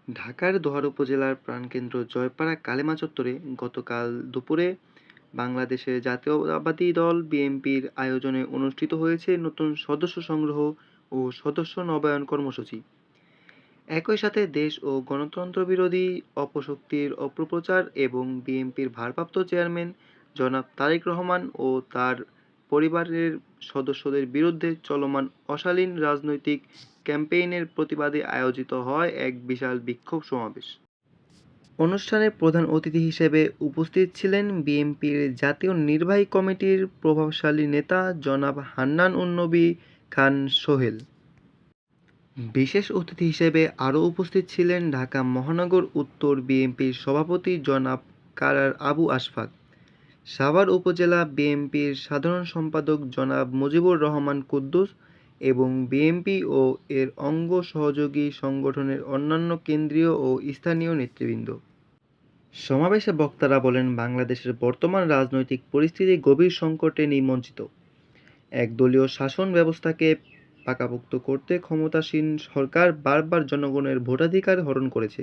ঢাকার দোহার উপজেলার প্রাণকেন্দ্র জয়পাড়া কালেমা চত্বরে গতকাল দুপুরে বাংলাদেশের জাতীয়তাবাদী দল বিএনপির আয়োজনে অনুষ্ঠিত হয়েছে নতুন সদস্য সংগ্রহ ও সদস্য নবায়ন কর্মসূচি। একই সাথে দেশ ও গণতন্ত্র বিরোধী অপশক্তির অপপ্রচার এবং বিএনপির ভারপ্রাপ্ত চেয়ারম্যান জনাব তারেক রহমান ও তার পরিবারের সদস্যদের বিরুদ্ধে চলমান অশালীন রাজনৈতিক ক্যাম্পেইনের প্রতিবাদে আয়োজিত হয় এক বিশাল বিক্ষোভ সমাবেশ। অনুষ্ঠানে প্রধান অতিথি হিসেবে উপস্থিত ছিলেন বিএনপির জাতীয় নির্বাহী কমিটির প্রভাবশালী নেতা জনাব হান্নান উন-নবী খান সোহেল। বিশেষ অতিথি হিসেবে আরও উপস্থিত ছিলেন ঢাকা মহানগর উত্তর বিএনপির সভাপতি জনাব কারার আবু আশফাক, সাভার উপজেলা বিএনপির সাধারণ সম্পাদক জনাব মুজিবুর রহমান কুদ্দুস এবং বিএনপি ও এর অঙ্গ সহযোগী সংগঠনের অন্যান্য কেন্দ্রীয় ও স্থানীয় নেতৃবৃন্দ। সমাবেশে বক্তারা বলেন, বাংলাদেশের বর্তমান রাজনৈতিক পরিস্থিতি গভীর সংকটে নিমজ্জিত। একদলীয় শাসন ব্যবস্থাকে পাকাপোক্ত করতে ক্ষমতাসীন সরকার বারবার জনগণের ভোটাধিকার হরণ করেছে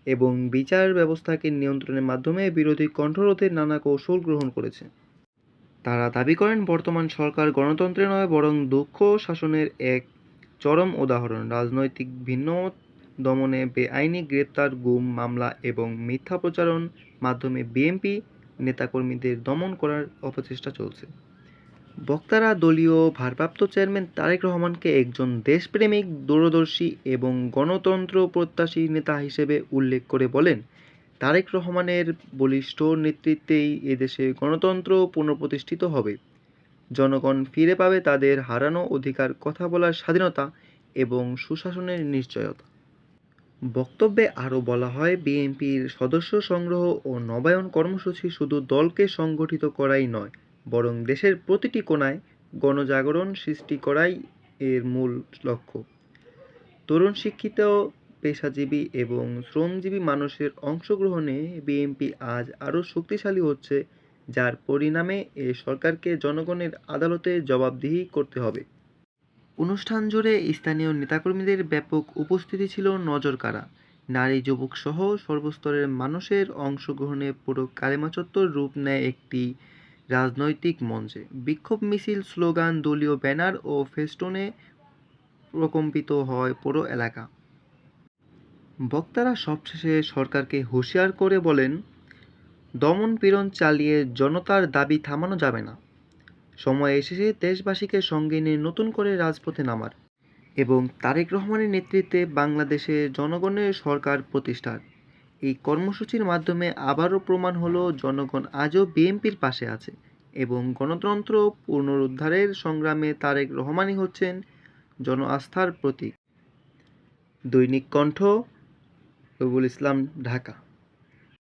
এবং বিচার ব্যবস্থাকে নিয়ন্ত্রণের মাধ্যমে বিরোধী কণ্ঠরোধের নানা কৌশল গ্রহণ করেছে। তারা দাবি করেন, বর্তমান সরকার গণতন্ত্রের নয় বরং দক্ষ শাসনের এক চরম উদাহরণ। রাজনৈতিক ভিন্নমত দমনে বেআইনি গ্রেপ্তার, গুম, মামলা এবং মিথ্যা প্রচারণার মাধ্যমে বিএনপি নেতাকর্মীদের দমন করার অপচেষ্টা চলছে। বক্তারা দলীয় ভারপ্রাপ্ত চেয়ারম্যান তারেক রহমানকে একজন দেশপ্রেমিক, দূরদর্শী এবং গণতন্ত্র প্রত্যাশী নেতা হিসেবে উল্লেখ করে বলেন, তারেক রহমানের বলিষ্ঠ নেতৃত্বেই এদেশে গণতন্ত্র পুনঃপ্রতিষ্ঠিত হবে, জনগণ ফিরে পাবে তাদের হারানো অধিকার, কথা বলার স্বাধীনতা এবং সুশাসনের নিশ্চয়তা। বক্তব্যে আরও বলা হয়, বিএনপির সদস্য সংগ্রহ ও নবায়ন কর্মসূচি শুধু দলকে সংগঠিত করাই নয়, বরং দেশের প্রতিটি কোণায় গণজাগরণ সৃষ্টি করাই এর মূল লক্ষ্য। তরুণ, শিক্ষিত, পেশাজীবী এবং শ্রমজীবী মানুষের অংশগ্রহণে বিএনপি আজ আরও শক্তিশালী হচ্ছে, যার পরিণামে এ সরকারকে জনগণের আদালতে জবাবদিহি করতে হবে। অনুষ্ঠান জুড়ে স্থানীয় নেতাকর্মীদের ব্যাপক উপস্থিতি ছিল নজরকাড়া। নারী, যুবক সহ সর্বস্তরের মানুষের অংশগ্রহণে পুরো কালেমা চত্বর রূপ নেয় একটি রাজনৈতিক মঞ্চে। বিক্ষোভ মিছিল, স্লোগান, দলীয় ব্যানার ও ফেস্টুনে প্রকম্পিত হয় পুরো এলাকা। বক্তারা সবশেষে সরকারকে হুঁশিয়ার করে বলেন, দমন-পীড়ন চালিয়ে জনতার দাবি থামানো যাবে না। সময় এসেছে দেশবাসীকে সঙ্গে নিয়ে নতুন করে রাজপথে নামার এবং তারেক রহমানের নেতৃত্বে বাংলাদেশে জনগণের সরকার প্রতিষ্ঠার। এই কর্মসূচির মাধ্যমে আবারও প্রমাণ হলো, জনগণ আজও বিএনপির পাশে আছে এবং গণতন্ত্র পুনরুদ্ধারের সংগ্রামে তারেক রহমানই হচ্ছেন জন আস্থার প্রতীক। দৈনিক কণ্ঠ, রবিউল ইসলাম, ঢাকা।